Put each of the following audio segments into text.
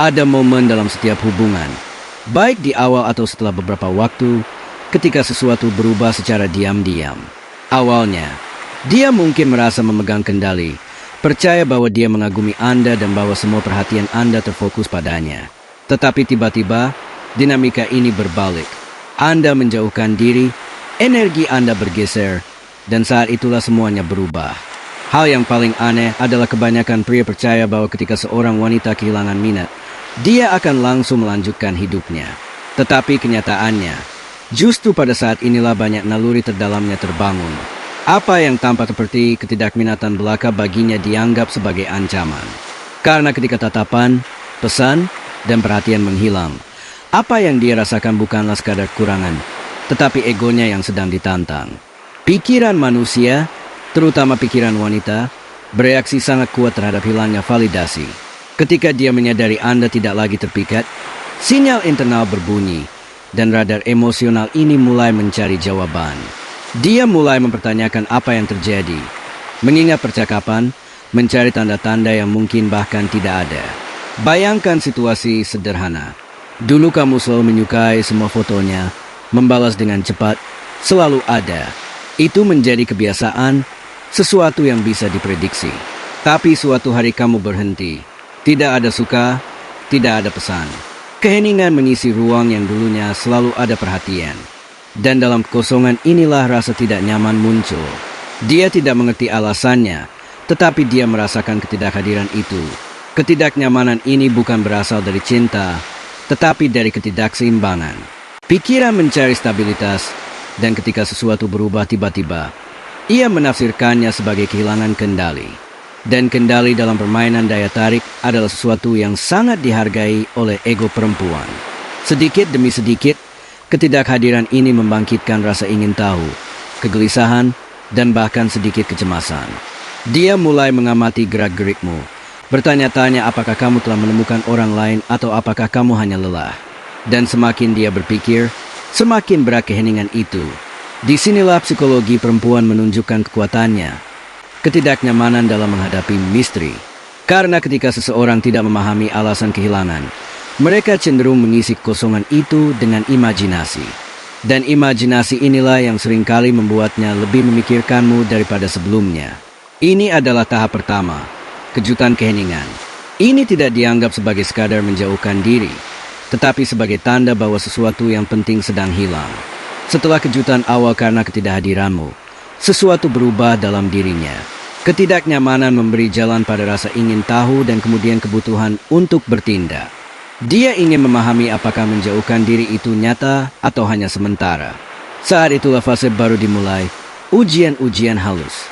Ada momen dalam setiap hubungan, baik di awal atau setelah beberapa waktu, ketika sesuatu berubah secara diam-diam. Awalnya, dia mungkin merasa memegang kendali, percaya bahwa dia mengagumi Anda dan bahwa semua perhatian Anda terfokus padanya. Tetapi tiba-tiba, dinamika ini berbalik. Anda menjauhkan diri, energi Anda bergeser, dan saat itulah semuanya berubah. Hal yang paling aneh adalah kebanyakan pria percaya bahwa ketika seorang wanita kehilangan minat, dia akan langsung melanjutkan hidupnya. Tetapi kenyataannya, justru pada saat inilah banyak naluri terdalamnya terbangun. Apa yang tampak seperti ketidakminatan belaka baginya dianggap sebagai ancaman. Karena ketika tatapan, pesan, dan perhatian menghilang, apa yang dia rasakan bukanlah sekadar kurangan, tetapi egonya yang sedang ditantang. Pikiran manusia, terutama pikiran wanita, bereaksi sangat kuat terhadap hilangnya validasi. Ketika dia menyadari Anda tidak lagi terpikat, sinyal internal berbunyi, dan radar emosional ini mulai mencari jawaban. Dia mulai mempertanyakan apa yang terjadi, mengingat percakapan, mencari tanda-tanda yang mungkin bahkan tidak ada. Bayangkan situasi sederhana. Dulu kamu selalu menyukai semua fotonya, membalas dengan cepat, selalu ada. Itu menjadi kebiasaan, sesuatu yang bisa diprediksi. Tapi suatu hari kamu berhenti. Tidak ada suka, tidak ada pesan. Keheningan mengisi ruang yang dulunya selalu ada perhatian. Dan dalam kekosongan inilah rasa tidak nyaman muncul. Dia tidak mengerti alasannya, tetapi dia merasakan ketidakhadiran itu. Ketidaknyamanan ini bukan berasal dari cinta, tetapi dari ketidakseimbangan. Pikiran mencari stabilitas, dan ketika sesuatu berubah tiba-tiba, ia menafsirkannya sebagai kehilangan kendali. Dan kendali dalam permainan daya tarik adalah sesuatu yang sangat dihargai oleh ego perempuan. Sedikit demi sedikit, ketidakhadiran ini membangkitkan rasa ingin tahu, kegelisahan, dan bahkan sedikit kecemasan. Dia mulai mengamati gerak-gerikmu, bertanya-tanya apakah kamu telah menemukan orang lain atau apakah kamu hanya lelah. Dan semakin dia berpikir, semakin berat keheningan itu. Disinilah psikologi perempuan menunjukkan kekuatannya. Ketidaknyamanan dalam menghadapi misteri. Karena ketika seseorang tidak memahami alasan kehilangan, mereka cenderung mengisi kekosongan itu dengan imajinasi. Dan imajinasi inilah yang seringkali membuatnya lebih memikirkanmu daripada sebelumnya. Ini adalah tahap pertama, kejutan keheningan. Ini tidak dianggap sebagai sekadar menjauhkan diri, tetapi sebagai tanda bahwa sesuatu yang penting sedang hilang. Setelah kejutan awal karena ketidakhadiranmu, sesuatu berubah dalam dirinya. Ketidaknyamanan memberi jalan pada rasa ingin tahu dan kemudian kebutuhan untuk bertindak. Dia ingin memahami apakah menjauhkan diri itu nyata atau hanya sementara. Saat itulah fase baru dimulai, ujian-ujian halus.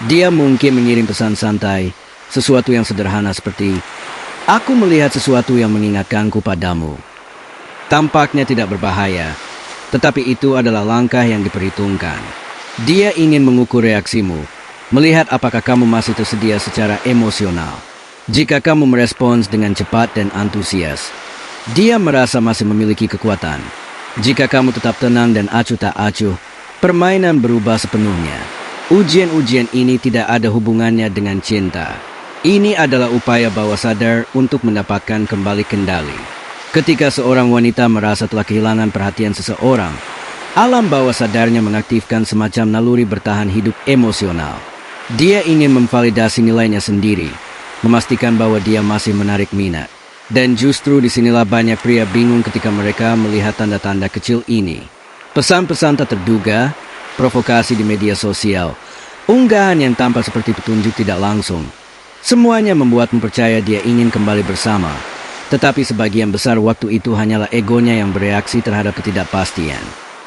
Dia mungkin mengirim pesan santai, sesuatu yang sederhana seperti, "Aku melihat sesuatu yang mengingatkanku padamu." Tampaknya tidak berbahaya, tetapi itu adalah langkah yang diperhitungkan. Dia ingin mengukur reaksimu, melihat apakah kamu masih tersedia secara emosional. Jika kamu merespons dengan cepat dan antusias, dia merasa masih memiliki kekuatan. Jika kamu tetap tenang dan acuh tak acuh, permainan berubah sepenuhnya. Ujian-ujian ini tidak ada hubungannya dengan cinta. Ini adalah upaya bawah sadar untuk mendapatkan kembali kendali. Ketika seorang wanita merasa telah kehilangan perhatian seseorang, alam bawah sadarnya mengaktifkan semacam naluri bertahan hidup emosional. Dia ingin memvalidasi nilainya sendiri, memastikan bahwa dia masih menarik minat. Dan justru disinilah banyak pria bingung ketika mereka melihat tanda-tanda kecil ini. Pesan-pesan tak terduga, provokasi di media sosial, unggahan yang tampak seperti petunjuk tidak langsung. Semuanya membuatmu percaya dia ingin kembali bersama. Tetapi sebagian besar waktu itu hanyalah egonya yang bereaksi terhadap ketidakpastian.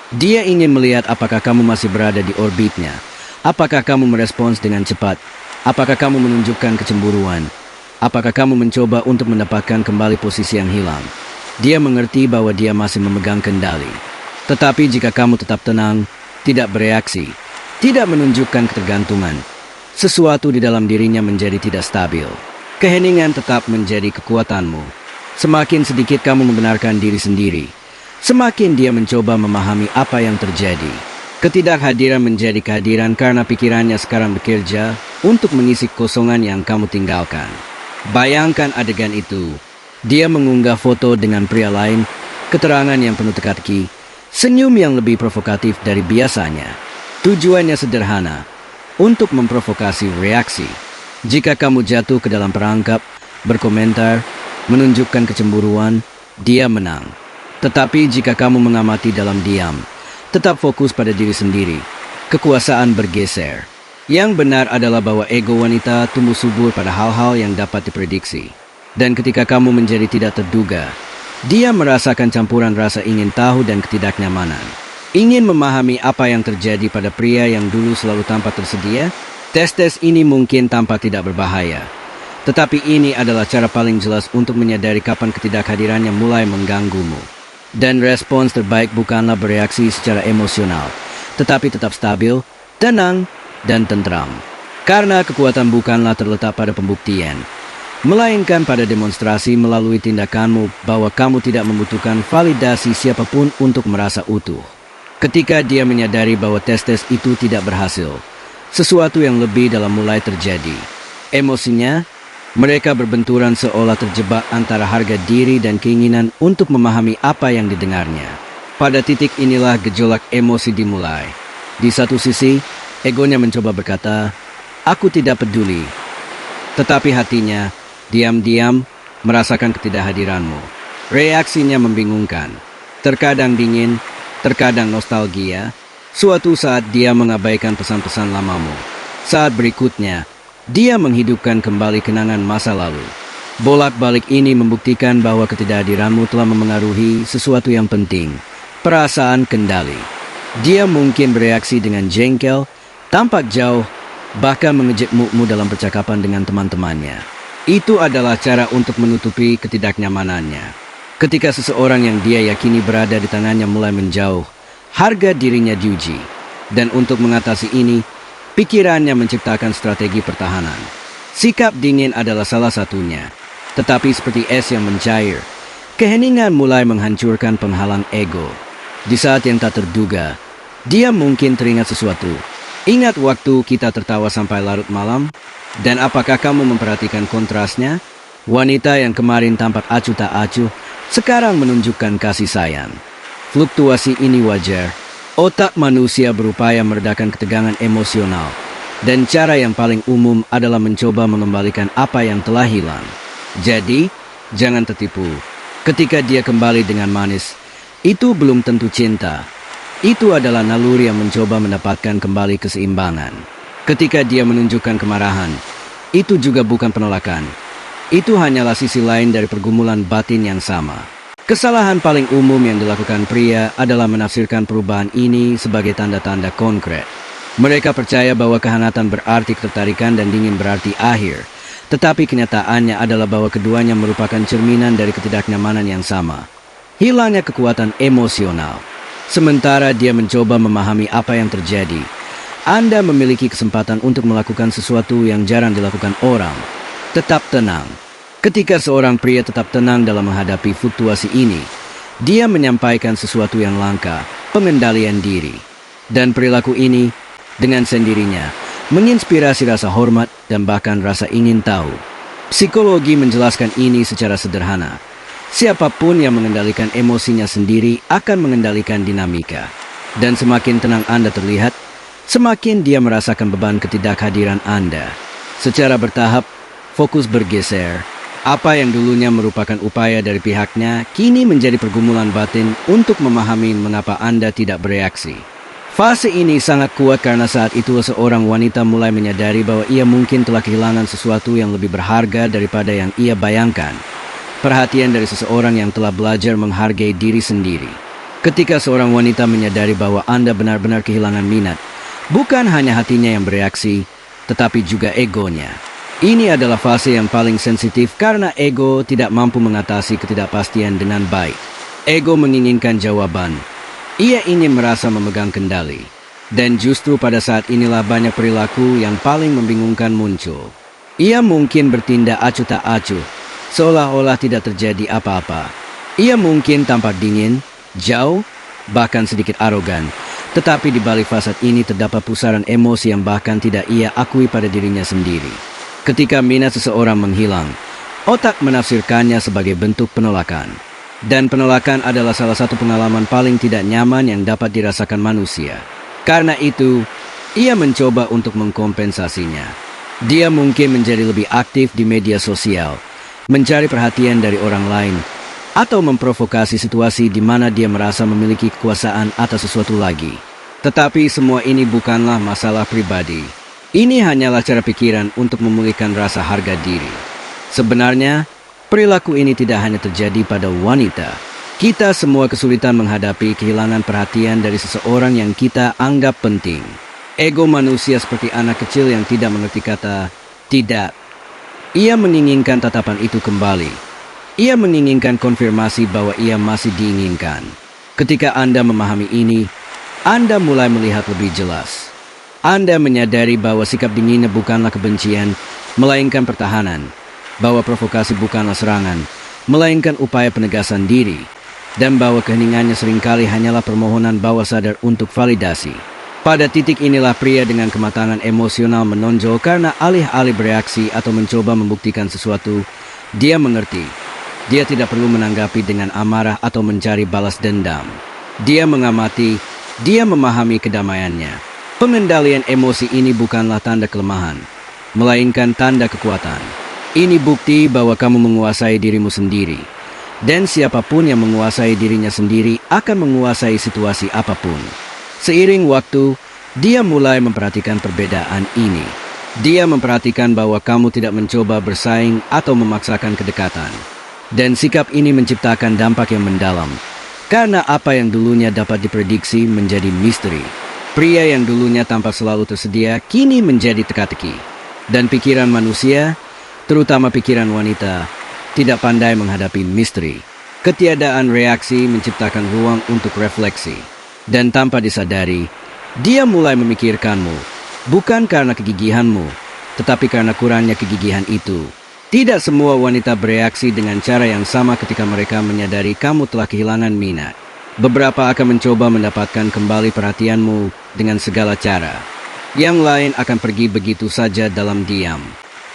Dia ingin melihat apakah kamu masih berada di orbitnya. Apakah kamu merespons dengan cepat? Apakah kamu menunjukkan kecemburuan? Apakah kamu mencoba untuk mendapatkan kembali posisi yang hilang? Dia mengerti bahwa dia masih memegang kendali. Tetapi jika kamu tetap tenang, tidak bereaksi, tidak menunjukkan ketergantungan, sesuatu di dalam dirinya menjadi tidak stabil. Keheningan tetap menjadi kekuatanmu. Semakin sedikit kamu membenarkan diri sendiri, semakin dia mencoba memahami apa yang terjadi. Ketidakhadiran menjadi kehadiran karena pikirannya sekarang bekerja untuk mengisi kekosongan yang kamu tinggalkan. Bayangkan adegan itu. Dia mengunggah foto dengan pria lain, keterangan yang penuh teka-teki, senyum yang lebih provokatif dari biasanya. Tujuannya sederhana, untuk memprovokasi reaksi. Jika kamu jatuh ke dalam perangkap, berkomentar, menunjukkan kecemburuan, dia menang. Tetapi jika kamu mengamati dalam diam, tetap fokus pada diri sendiri, kekuasaan bergeser. Yang benar adalah bahwa ego wanita tumbuh subur pada hal-hal yang dapat diprediksi. Dan ketika kamu menjadi tidak terduga, dia merasakan campuran rasa ingin tahu dan ketidaknyamanan. Ingin memahami apa yang terjadi pada pria yang dulu selalu tampak tersedia? Tes-tes ini mungkin tampak tidak berbahaya. Tetapi ini adalah cara paling jelas untuk menyadari kapan ketidakhadirannya mulai mengganggumu. Dan respons terbaik bukanlah bereaksi secara emosional, tetapi tetap stabil, tenang, dan tentram. Karena kekuatan bukanlah terletak pada pembuktian, melainkan pada demonstrasi melalui tindakanmu bahwa kamu tidak membutuhkan validasi siapapun untuk merasa utuh. Ketika dia menyadari bahwa tes-tes itu tidak berhasil, sesuatu yang lebih dalam mulai terjadi. Emosinya, mereka berbenturan seolah terjebak antara harga diri dan keinginan untuk memahami apa yang didengarnya. Pada titik inilah gejolak emosi dimulai. Di satu sisi, egonya mencoba berkata, "Aku tidak peduli." Tetapi hatinya diam-diam merasakan ketidakhadiranmu. Reaksinya membingungkan. Terkadang dingin, terkadang nostalgia. Suatu saat dia mengabaikan pesan-pesan lamamu. Saat berikutnya, dia menghidupkan kembali kenangan masa lalu. Bolak-balik ini membuktikan bahwa ketidakhadiranmu telah memengaruhi sesuatu yang penting, perasaan kendali. Dia mungkin bereaksi dengan jengkel, tampak jauh, bahkan mengejek muka dalam percakapan dengan teman-temannya. Itu adalah cara untuk menutupi ketidaknyamanannya. Ketika seseorang yang dia yakini berada di tangannya mulai menjauh, harga dirinya diuji. Dan untuk mengatasi ini, pikirannya menciptakan strategi pertahanan. Sikap dingin adalah salah satunya. Tetapi seperti es yang mencair, keheningan mulai menghancurkan penghalang ego. Di saat yang tak terduga, dia mungkin teringat sesuatu. Ingat waktu kita tertawa sampai larut malam? Dan apakah kamu memperhatikan kontrasnya? Wanita yang kemarin tampak acuh tak acuh, sekarang menunjukkan kasih sayang. Fluktuasi ini wajar. Otak manusia berupaya meredakan ketegangan emosional. Dan cara yang paling umum adalah mencoba mengembalikan apa yang telah hilang. Jadi, jangan tertipu. Ketika dia kembali dengan manis, itu belum tentu cinta. Itu adalah naluri yang mencoba mendapatkan kembali keseimbangan. Ketika dia menunjukkan kemarahan, itu juga bukan penolakan. Itu hanyalah sisi lain dari pergumulan batin yang sama. Kesalahan paling umum yang dilakukan pria adalah menafsirkan perubahan ini sebagai tanda-tanda konkret. Mereka percaya bahwa kehangatan berarti ketertarikan dan dingin berarti akhir. Tetapi kenyataannya adalah bahwa keduanya merupakan cerminan dari ketidaknyamanan yang sama. Hilangnya kekuatan emosional. Sementara dia mencoba memahami apa yang terjadi, Anda memiliki kesempatan untuk melakukan sesuatu yang jarang dilakukan orang. Tetap tenang. Ketika seorang pria tetap tenang dalam menghadapi fluktuasi ini, dia menyampaikan sesuatu yang langka, pengendalian diri. Dan perilaku ini, dengan sendirinya, menginspirasi rasa hormat dan bahkan rasa ingin tahu. Psikologi menjelaskan ini secara sederhana. Siapapun yang mengendalikan emosinya sendiri akan mengendalikan dinamika. Dan semakin tenang Anda terlihat, semakin dia merasakan beban ketidakhadiran Anda. Secara bertahap, fokus bergeser. Apa yang dulunya merupakan upaya dari pihaknya, kini menjadi pergumulan batin untuk memahami mengapa Anda tidak bereaksi. Fase ini sangat kuat karena saat itu seorang wanita mulai menyadari bahwa ia mungkin telah kehilangan sesuatu yang lebih berharga daripada yang ia bayangkan. Perhatian dari seseorang yang telah belajar menghargai diri sendiri. Ketika seorang wanita menyadari bahwa Anda benar-benar kehilangan minat, bukan hanya hatinya yang bereaksi, tetapi juga egonya. Ini adalah fase yang paling sensitif karena ego tidak mampu mengatasi ketidakpastian dengan baik. Ego menginginkan jawaban. Ia ingin merasa memegang kendali. Dan justru pada saat inilah banyak perilaku yang paling membingungkan muncul. Ia mungkin bertindak acuh tak acuh, seolah-olah tidak terjadi apa-apa. Ia mungkin tampak dingin, jauh, bahkan sedikit arogan. Tetapi di balik fasad ini terdapat pusaran emosi yang bahkan tidak ia akui pada dirinya sendiri. Ketika minat seseorang menghilang, Otak menafsirkannya sebagai bentuk penolakan. Dan penolakan adalah salah satu pengalaman paling tidak nyaman yang dapat dirasakan manusia. Karena itu, ia mencoba untuk mengkompensasinya. Dia mungkin menjadi lebih aktif di media sosial, mencari perhatian dari orang lain, atau memprovokasi situasi di mana dia merasa memiliki kekuasaan atas sesuatu lagi. Tetapi semua ini bukanlah masalah pribadi. Ini hanyalah cara pikiran untuk memulihkan rasa harga diri. Sebenarnya, perilaku ini tidak hanya terjadi pada wanita. Kita semua kesulitan menghadapi kehilangan perhatian dari seseorang yang kita anggap penting. Ego manusia seperti anak kecil yang tidak mengerti kata tidak. Ia menginginkan tatapan itu kembali. Ia menginginkan konfirmasi bahwa ia masih diinginkan. Ketika Anda memahami ini, Anda mulai melihat lebih jelas. Anda menyadari bahwa sikap dinginnya bukanlah kebencian, melainkan pertahanan. Bahwa provokasi bukanlah serangan, melainkan upaya penegasan diri, dan bahwa keheningannya seringkali hanyalah permohonan bawah sadar untuk validasi. Pada titik inilah pria dengan kematangan emosional menonjol karena alih-alih bereaksi atau mencoba membuktikan sesuatu, dia mengerti. Dia tidak perlu menanggapi dengan amarah atau mencari balas dendam. Dia mengamati, dia memahami kedamaiannya. Pengendalian emosi ini bukanlah tanda kelemahan, melainkan tanda kekuatan. Ini bukti bahwa kamu menguasai dirimu sendiri. Dan siapapun yang menguasai dirinya sendiri akan menguasai situasi apapun. Seiring waktu, dia mulai memperhatikan perbedaan ini. Dia memperhatikan bahwa kamu tidak mencoba bersaing atau memaksakan kedekatan. Dan sikap ini menciptakan dampak yang mendalam. Karena apa yang dulunya dapat diprediksi menjadi misteri. Pria yang dulunya tampak selalu tersedia, kini menjadi teka-teki. Dan pikiran manusia, terutama pikiran wanita, tidak pandai menghadapi misteri. Ketiadaan reaksi menciptakan ruang untuk refleksi. Dan tanpa disadari, dia mulai memikirkanmu, bukan karena kegigihanmu, tetapi karena kurangnya kegigihan itu. Tidak semua wanita bereaksi dengan cara yang sama ketika mereka menyadari kamu telah kehilangan minat. Beberapa akan mencoba mendapatkan kembali perhatianmu dengan segala cara. Yang lain akan pergi begitu saja dalam diam.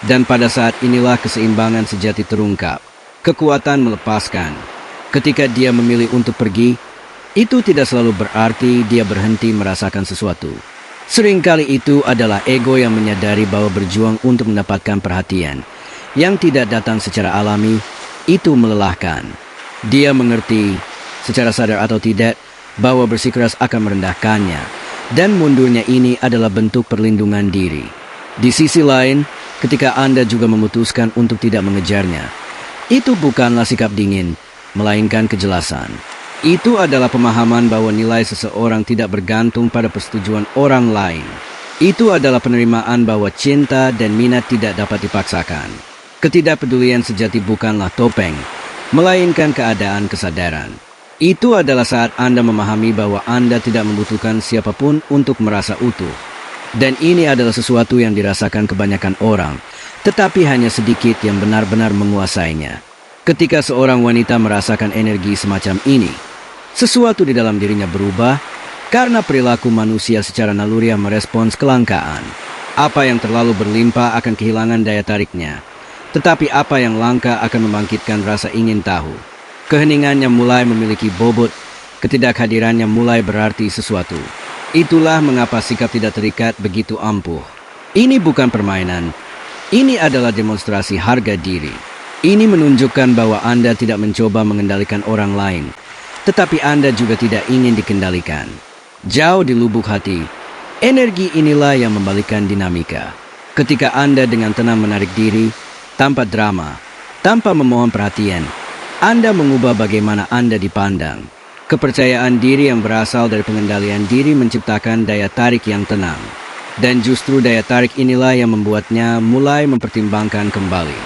Dan pada saat inilah keseimbangan sejati terungkap. Kekuatan melepaskan. Ketika dia memilih untuk pergi, itu tidak selalu berarti dia berhenti merasakan sesuatu. Seringkali itu adalah ego yang menyadari bahwa berjuang untuk mendapatkan perhatian yang tidak datang secara alami, itu melelahkan. Dia mengerti, secara sadar atau tidak, bahwa bersikeras akan merendahkannya. Dan mundurnya ini adalah bentuk perlindungan diri. Di sisi lain, ketika Anda juga memutuskan untuk tidak mengejarnya, itu bukanlah sikap dingin, melainkan kejelasan. Itu adalah pemahaman bahwa nilai seseorang tidak bergantung pada persetujuan orang lain. Itu adalah penerimaan bahwa cinta dan minat tidak dapat dipaksakan. Ketidakpedulian sejati bukanlah topeng, melainkan keadaan kesadaran. Itu adalah saat Anda memahami bahwa Anda tidak membutuhkan siapapun untuk merasa utuh. Dan ini adalah sesuatu yang dirasakan kebanyakan orang, tetapi hanya sedikit yang benar-benar menguasainya. Ketika seorang wanita merasakan energi semacam ini, sesuatu di dalam dirinya berubah karena perilaku manusia secara naluriah merespons kelangkaan. Apa yang terlalu berlimpah akan kehilangan daya tariknya, tetapi apa yang langka akan membangkitkan rasa ingin tahu. Keheningannya mulai memiliki bobot, ketidakhadirannya mulai berarti sesuatu. Itulah mengapa sikap tidak terikat begitu ampuh. Ini bukan permainan. Ini adalah demonstrasi harga diri. Ini menunjukkan bahwa Anda tidak mencoba mengendalikan orang lain, tetapi Anda juga tidak ingin dikendalikan. Jauh di lubuk hati, energi inilah yang membalikkan dinamika. Ketika Anda dengan tenang menarik diri, tanpa drama, tanpa memohon perhatian, Anda mengubah bagaimana Anda dipandang. Kepercayaan diri yang berasal dari pengendalian diri menciptakan daya tarik yang tenang. Dan justru daya tarik inilah yang membuatnya mulai mempertimbangkan kembali.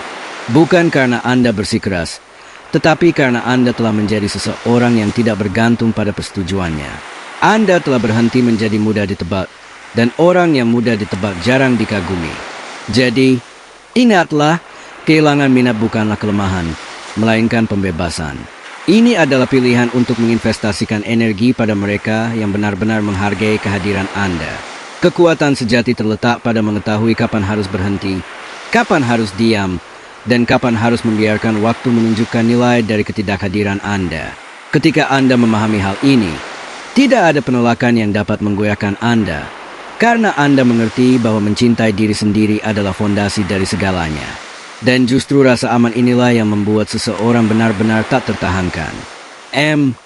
Bukan karena Anda bersikeras, tetapi karena Anda telah menjadi seseorang yang tidak bergantung pada persetujuannya. Anda telah berhenti menjadi mudah ditebak, dan orang yang mudah ditebak jarang dikagumi. Jadi, ingatlah, kehilangan minat bukanlah kelemahan, melainkan pembebasan. Ini adalah pilihan untuk menginvestasikan energi pada mereka yang benar-benar menghargai kehadiran Anda. Kekuatan sejati terletak pada mengetahui kapan harus berhenti, kapan harus diam, dan kapan harus membiarkan waktu menunjukkan nilai dari ketidakhadiran Anda. Ketika Anda memahami hal ini, tidak ada penolakan yang dapat menggoyahkan Anda, karena Anda mengerti bahwa mencintai diri sendiri adalah fondasi dari segalanya. Dan justru rasa aman inilah yang membuat seseorang benar-benar tak tertahankan. M.